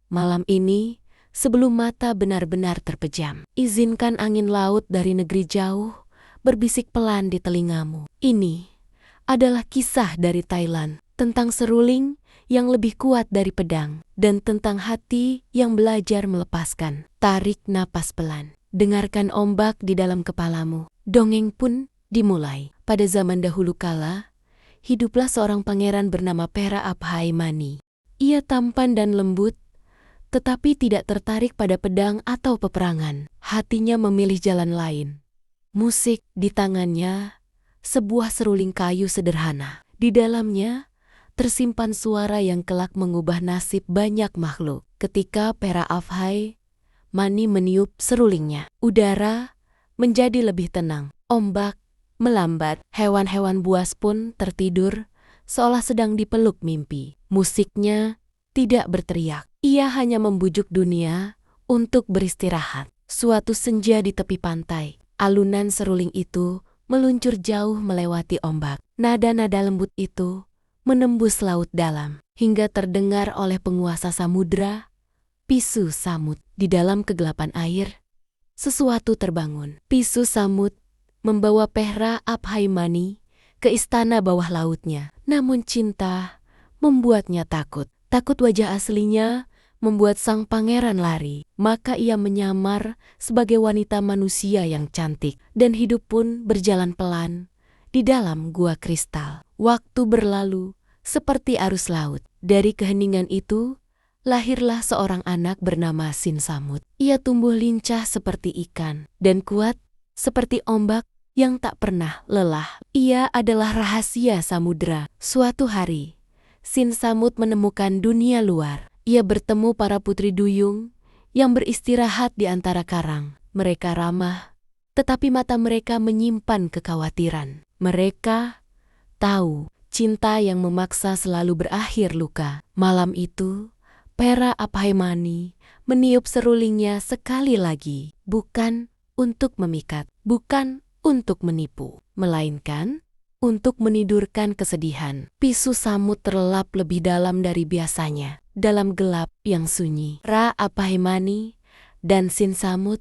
Malam ini, sebelum mata benar-benar terpejam, izinkan angin laut dari negeri jauh berbisik pelan di telingamu. Ini adalah kisah dari Thailand tentang seruling yang lebih kuat dari pedang dan tentang hati yang belajar melepaskan. Tarik napas pelan, dengarkan ombak di dalam kepalamu. Dongeng pun dimulai. Pada zaman dahulu kala, hiduplah seorang pangeran bernama Pera Abhaimani. Ia tampan dan lembut, tetapi tidak tertarik pada pedang atau peperangan. Hatinya memilih jalan lain. Musik di tangannya, sebuah seruling kayu sederhana. Di dalamnya, tersimpan suara yang kelak mengubah nasib banyak makhluk. Ketika Pera Abhaimani meniup serulingnya, udara menjadi lebih tenang. Ombak melambat, hewan-hewan buas pun tertidur seolah sedang dipeluk mimpi. Musiknya tidak berteriak, ia hanya membujuk dunia untuk beristirahat. Suatu senja di tepi pantai, alunan seruling itu meluncur jauh melewati ombak. Nada-nada lembut itu menembus laut dalam, hingga terdengar oleh penguasa samudra, Pisu Samud. Di dalam kegelapan air, sesuatu terbangun. Pisu Samud membawa Pera Abhaimani ke istana bawah lautnya. Namun cinta membuatnya takut. Takut wajah aslinya membuat sang pangeran lari. Maka ia menyamar sebagai wanita manusia yang cantik. Dan hidup pun berjalan pelan di dalam gua kristal. Waktu berlalu seperti arus laut. Dari keheningan itu, lahirlah seorang anak bernama Sin Samud. Ia tumbuh lincah seperti ikan dan kuat seperti ombak yang tak pernah lelah. Ia adalah rahasia samudra. Suatu hari, Sin Samud menemukan dunia luar. Ia bertemu para putri duyung yang beristirahat di antara karang. Mereka ramah, tetapi mata mereka menyimpan kekhawatiran. Mereka tahu cinta yang memaksa selalu berakhir luka. Malam itu, Pera Abhaimani meniup serulingnya sekali lagi. Bukan untuk memikat, bukan untuk menipu, melainkan untuk menidurkan kesedihan. Pisu Samud terlelap lebih dalam dari biasanya. Dalam gelap yang sunyi, Pera Abhaimani dan Sin Samud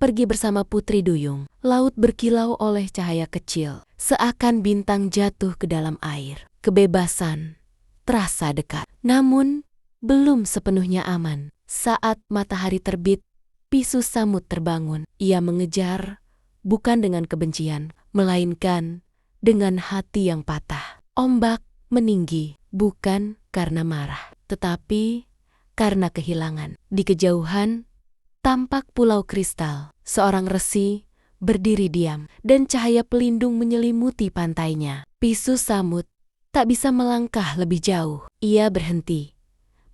pergi bersama putri duyung. Laut berkilau oleh cahaya kecil, seakan bintang jatuh ke dalam air. Kebebasan terasa dekat, namun belum sepenuhnya aman. Saat matahari terbit, Pisu Samud terbangun. Ia mengejar bukan dengan kebencian, melainkan dengan hati yang patah. Ombak meninggi, bukan karena marah, tetapi karena kehilangan. Di kejauhan, tampak pulau kristal. Seorang resi berdiri diam, dan cahaya pelindung menyelimuti pantainya. Pisu Samud tak bisa melangkah lebih jauh. Ia berhenti,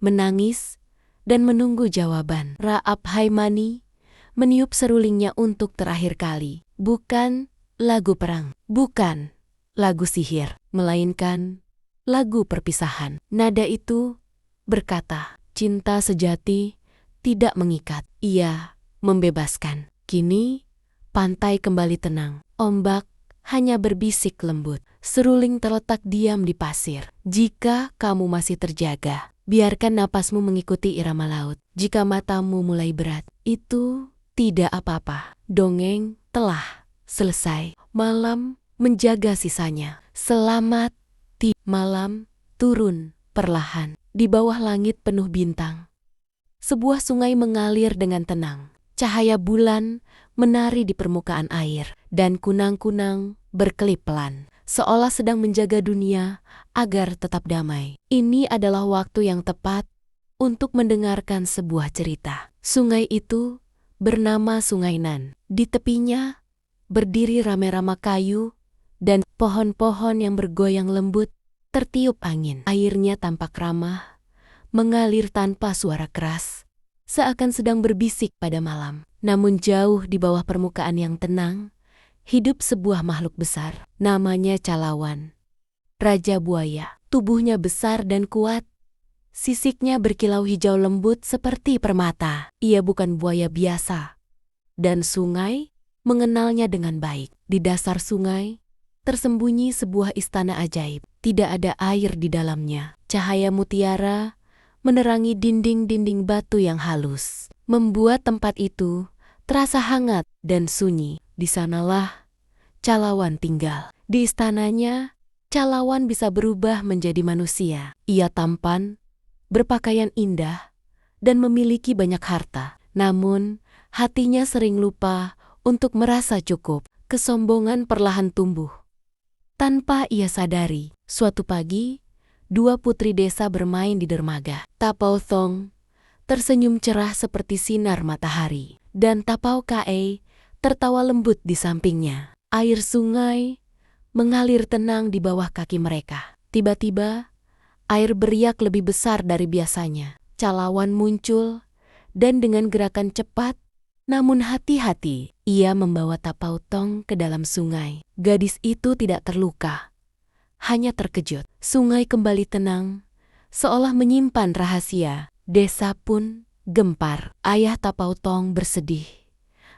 menangis, dan menunggu jawaban. Pera Abhaimani meniup serulingnya untuk terakhir kali. Bukan lagu perang, bukan lagu sihir, melainkan lagu perpisahan. Nada itu berkata, cinta sejati tidak mengikat, ia membebaskan. Kini, pantai kembali tenang. Ombak hanya berbisik lembut. Seruling terletak diam di pasir. Jika kamu masih terjaga, biarkan napasmu mengikuti irama laut. Jika matamu mulai berat, itu tidak apa-apa. Dongeng telah selesai. Malam menjaga sisanya. Selamat malam turun perlahan. Di bawah langit penuh bintang, sebuah sungai mengalir dengan tenang. Cahaya bulan menari di permukaan air, dan kunang-kunang berkelip pelan, seolah sedang menjaga dunia agar tetap damai. Ini adalah waktu yang tepat untuk mendengarkan sebuah cerita. Sungai itu bernama Sungai Nan. Di tepinya berdiri rame-rame kayu dan pohon-pohon yang bergoyang lembut tertiup angin. Airnya tampak ramah, mengalir tanpa suara keras, seakan sedang berbisik pada malam. Namun jauh di bawah permukaan yang tenang, hidup sebuah makhluk besar. Namanya Calawan, Raja Buaya. Tubuhnya besar dan kuat, sisiknya berkilau hijau lembut seperti permata. Ia bukan buaya biasa, dan sungai mengenalnya dengan baik. Di dasar sungai tersembunyi sebuah istana ajaib. Tidak ada air di dalamnya. Cahaya mutiara menerangi dinding-dinding batu yang halus, membuat tempat itu terasa hangat dan sunyi. Di sanalah Calawan tinggal. Di istananya, Calawan bisa berubah menjadi manusia. Ia tampan, berpakaian indah, dan memiliki banyak harta. Namun, hatinya sering lupa untuk merasa cukup. Kesombongan perlahan tumbuh. Tanpa ia sadari, suatu pagi, dua putri desa bermain di dermaga. Tapau Thong tersenyum cerah seperti sinar matahari, dan Tapau Kae tertawa lembut di sampingnya. Air sungai mengalir tenang di bawah kaki mereka. Tiba-tiba, air beriak lebih besar dari biasanya. Calawan muncul, dan dengan gerakan cepat, namun hati-hati, ia membawa Tapau Thong ke dalam sungai. Gadis itu tidak terluka, hanya terkejut. Sungai kembali tenang, seolah menyimpan rahasia. Desa pun gempar. Ayah Tapau Thong bersedih,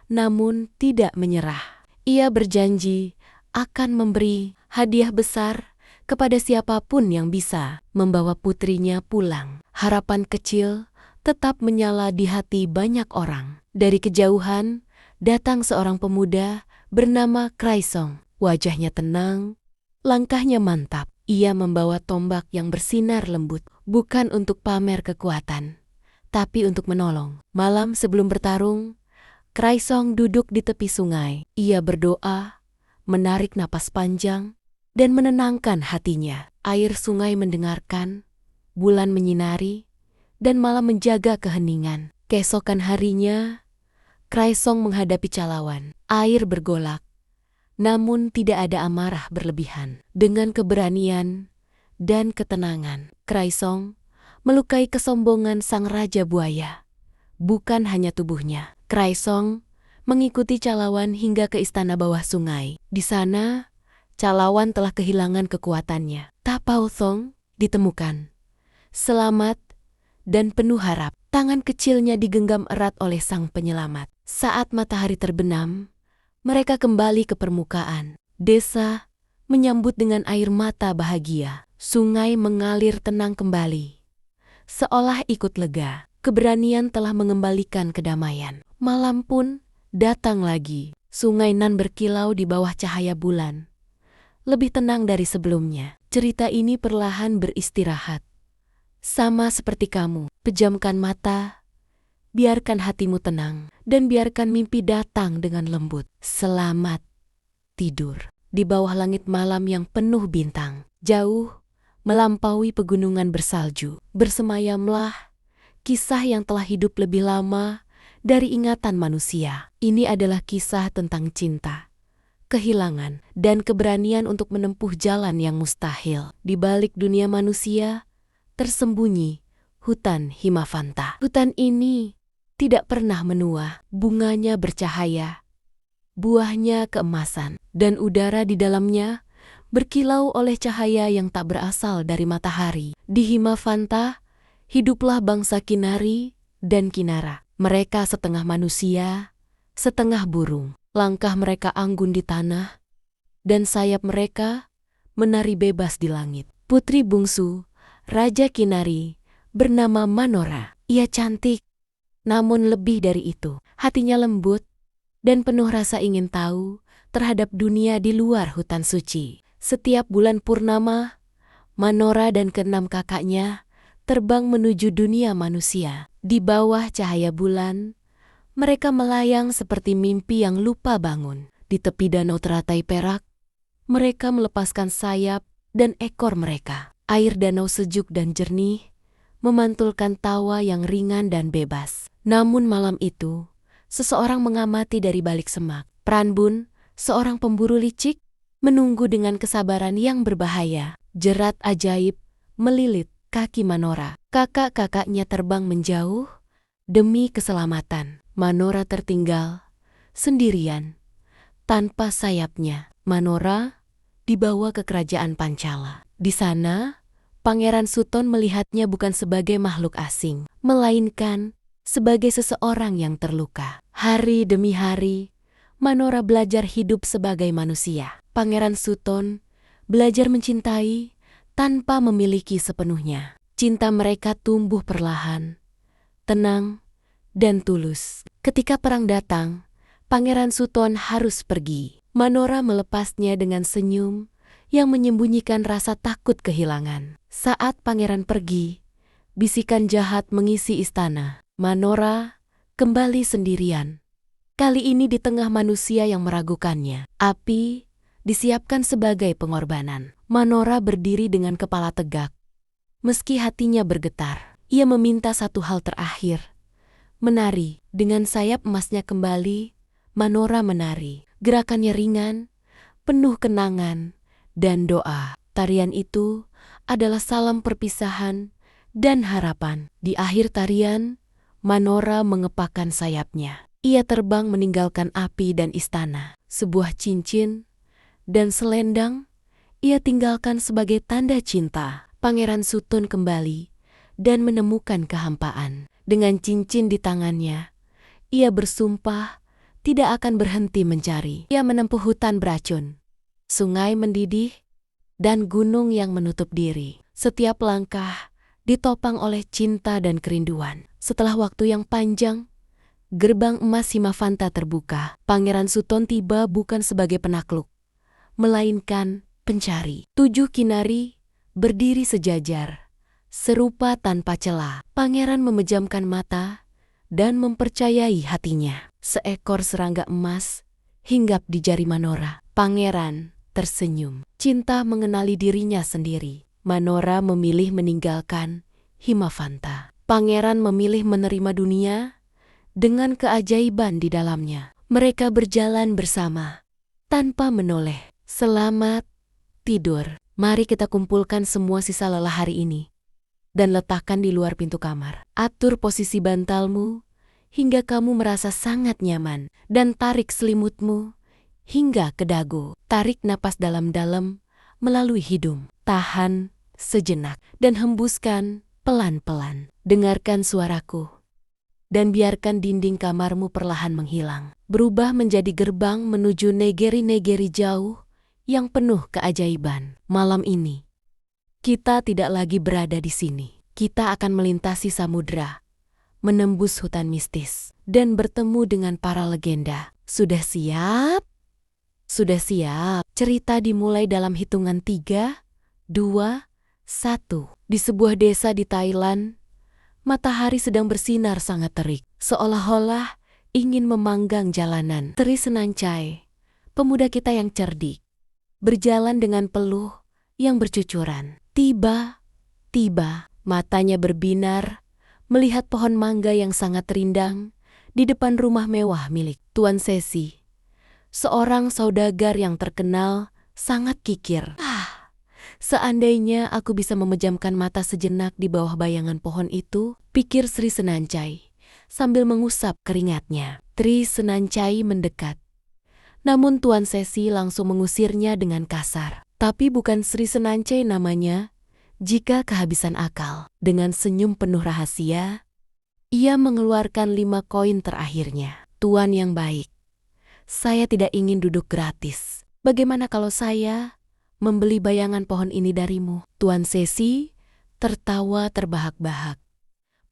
namun tidak menyerah. Ia berjanji akan memberi hadiah besar kepada siapapun yang bisa membawa putrinya pulang. Harapan kecil tetap menyala di hati banyak orang. Dari kejauhan, datang seorang pemuda bernama Kraisong. Wajahnya tenang, langkahnya mantap. Ia membawa tombak yang bersinar lembut, bukan untuk pamer kekuatan, tapi untuk menolong. Malam sebelum bertarung, Kraisong duduk di tepi sungai. Ia berdoa, menarik napas panjang, dan menenangkan hatinya. Air sungai mendengarkan, bulan menyinari, dan malam menjaga keheningan. Keesokan harinya, Kraisong menghadapi Calawan. Air bergolak, namun tidak ada amarah berlebihan. Dengan keberanian dan ketenangan, Kraisong melukai kesombongan sang raja buaya, bukan hanya tubuhnya. Kraisong mengikuti Calawan hingga ke istana bawah sungai. Di sana, Calawan telah kehilangan kekuatannya. Tapau Thong ditemukan, selamat dan penuh harap. Tangan kecilnya digenggam erat oleh sang penyelamat. Saat matahari terbenam, mereka kembali ke permukaan. Desa menyambut dengan air mata bahagia. Sungai mengalir tenang kembali, seolah ikut lega. Keberanian telah mengembalikan kedamaian. Malam pun datang lagi. Sungai nan berkilau di bawah cahaya bulan, lebih tenang dari sebelumnya. Cerita ini perlahan beristirahat. Sama seperti kamu, pejamkan mata, biarkan hatimu tenang, dan biarkan mimpi datang dengan lembut. Selamat tidur. Di bawah langit malam yang penuh bintang, jauh melampaui pegunungan bersalju, bersemayamlah kisah yang telah hidup lebih lama dari ingatan manusia. Ini adalah kisah tentang cinta, kehilangan, dan keberanian untuk menempuh jalan yang mustahil. Di balik dunia manusia, tersembunyi hutan Himavanta. Hutan ini tidak pernah menua, bunganya bercahaya, buahnya keemasan, dan udara di dalamnya berkilau oleh cahaya yang tak berasal dari matahari. Di Himavanta, hiduplah bangsa Kinari dan Kinara. Mereka setengah manusia, setengah burung. Langkah mereka anggun di tanah, dan sayap mereka menari bebas di langit. Putri bungsu Raja Kinari bernama Manora. Ia cantik, namun lebih dari itu, hatinya lembut dan penuh rasa ingin tahu terhadap dunia di luar hutan suci. Setiap bulan purnama, Manora dan keenam kakaknya terbang menuju dunia manusia. Di bawah cahaya bulan, mereka melayang seperti mimpi yang lupa bangun. Di tepi danau teratai perak, mereka melepaskan sayap dan ekor mereka. Air danau sejuk dan jernih memantulkan tawa yang ringan dan bebas. Namun malam itu, seseorang mengamati dari balik semak. Pranbun, seorang pemburu licik, menunggu dengan kesabaran yang berbahaya. Jerat ajaib melilit kaki Manora. Kakak-kakaknya terbang menjauh demi keselamatan. Manora tertinggal sendirian, tanpa sayapnya. Manora dibawa ke kerajaan Pancala. Di sana, Pangeran Suton melihatnya bukan sebagai makhluk asing, melainkan sebagai seseorang yang terluka. Hari demi hari, Manora belajar hidup sebagai manusia. Pangeran Suton belajar mencintai tanpa memiliki sepenuhnya. Cinta mereka tumbuh perlahan, tenang, dan tulus. Ketika perang datang, Pangeran Suton harus pergi. Manora melepasnya dengan senyum yang menyembunyikan rasa takut kehilangan. Saat pangeran pergi, bisikan jahat mengisi istana. Manora kembali sendirian. Kali ini di tengah manusia yang meragukannya. Api disiapkan sebagai pengorbanan. Manora berdiri dengan kepala tegak. Meski hatinya bergetar, ia meminta satu hal terakhir. Menari. Dengan sayap emasnya kembali, Manora menari. Gerakannya ringan, penuh kenangan, dan doa. Tarian itu adalah salam perpisahan dan harapan. Di akhir tarian, Manora mengepakkan sayapnya. Ia terbang meninggalkan api dan istana. Sebuah cincin dan selendang ia tinggalkan sebagai tanda cinta. Pangeran Suton kembali dan menemukan kehampaan. Dengan cincin di tangannya, ia bersumpah tidak akan berhenti mencari. Ia menempuh hutan beracun, sungai mendidih, dan gunung yang menutup diri. Setiap langkah ditopang oleh cinta dan kerinduan. Setelah waktu yang panjang, gerbang emas Himavanta terbuka. Pangeran Suton tiba bukan sebagai penakluk, melainkan pencari. 7 kinari berdiri sejajar, serupa tanpa celah. Pangeran memejamkan mata dan mempercayai hatinya. Seekor serangga emas hinggap di jari Manora. Pangeran tersenyum. Cinta mengenali dirinya sendiri. Manora memilih meninggalkan Himavanta. Pangeran memilih menerima dunia dengan keajaiban di dalamnya. Mereka berjalan bersama, tanpa menoleh. Selamat tidur. Mari kita kumpulkan semua sisa lelah hari ini dan letakkan di luar pintu kamar. Atur posisi bantalmu hingga kamu merasa sangat nyaman, dan tarik selimutmu hingga ke dagu. Tarik napas dalam-dalam melalui hidung. Tahan sejenak dan hembuskan pelan-pelan. Dengarkan suaraku dan biarkan dinding kamarmu perlahan menghilang, berubah menjadi gerbang menuju negeri-negeri jauh yang penuh keajaiban. Malam ini, kita tidak lagi berada di sini. Kita akan melintasi samudra, menembus hutan mistis, dan bertemu dengan para legenda. Sudah siap? Sudah siap. Cerita dimulai dalam hitungan 3, 2, 1. Di sebuah desa di Thailand, matahari sedang bersinar sangat terik, seolah-olah ingin memanggang jalanan. Tri Senancai, pemuda kita yang cerdik, berjalan dengan peluh yang bercucuran. Tiba-tiba, matanya berbinar melihat pohon mangga yang sangat rindang di depan rumah mewah milik Tuan Sesi, seorang saudagar yang terkenal sangat kikir. Seandainya aku bisa memejamkan mata sejenak di bawah bayangan pohon itu, pikir Sri Senancai sambil mengusap keringatnya. Tri Senancai mendekat, namun Tuan Sesi langsung mengusirnya dengan kasar. Tapi bukan Sri Senancai namanya jika kehabisan akal. Dengan senyum penuh rahasia, ia mengeluarkan 5 koin terakhirnya. Tuan yang baik, saya tidak ingin duduk gratis. Bagaimana kalau saya membeli bayangan pohon ini darimu? Tuan Sesi tertawa terbahak-bahak,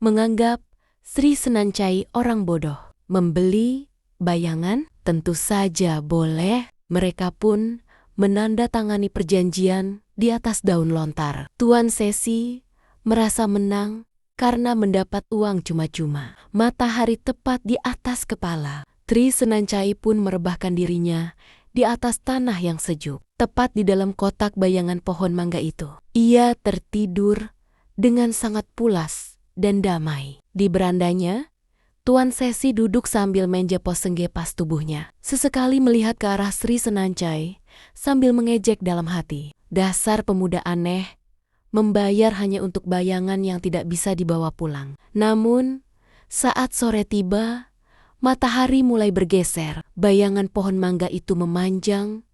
menganggap Sri Senancai orang bodoh. Membeli bayangan? Tentu saja boleh. Mereka pun menandatangani perjanjian di atas daun lontar. Tuan Sesi merasa menang karena mendapat uang cuma-cuma. Matahari tepat di atas kepala. Tri Senancai pun merebahkan dirinya di atas tanah yang sejuk, tepat di dalam kotak bayangan pohon mangga itu. Ia tertidur dengan sangat pulas dan damai. Di berandanya, Tuan Sesi duduk sambil menjepos senggepas tubuhnya. Sesekali melihat ke arah Sri Senancai sambil mengejek dalam hati. Dasar pemuda aneh, membayar hanya untuk bayangan yang tidak bisa dibawa pulang. Namun, saat sore tiba, matahari mulai bergeser. Bayangan pohon mangga itu memanjang,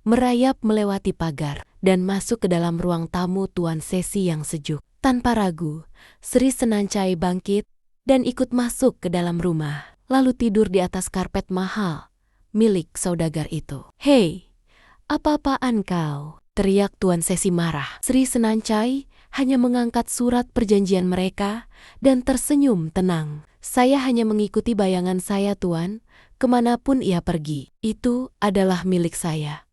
merayap melewati pagar, dan masuk ke dalam ruang tamu Tuan Sesi yang sejuk. Tanpa ragu, Sri Senancai bangkit dan ikut masuk ke dalam rumah, lalu tidur di atas karpet mahal milik saudagar itu. "Hei, apa-apaan kau?" teriak Tuan Sesi marah. Sri Senancai hanya mengangkat surat perjanjian mereka dan tersenyum tenang. Saya hanya mengikuti bayangan saya, Tuan, kemanapun ia pergi. Itu adalah milik saya.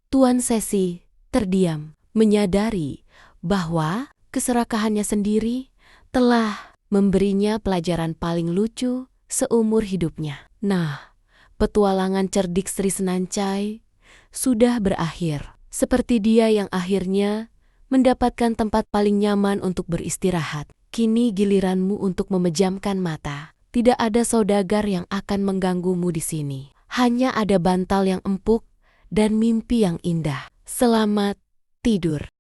Tuan Sesi terdiam, menyadari bahwa keserakahannya sendiri telah memberinya pelajaran paling lucu seumur hidupnya. Nah, petualangan cerdik Sri Senancai sudah berakhir. Seperti dia yang akhirnya mendapatkan tempat paling nyaman untuk beristirahat. Kini giliranmu untuk memejamkan mata. Tidak ada saudagar yang akan mengganggumu di sini. Hanya ada bantal yang empuk dan mimpi yang indah. Selamat tidur.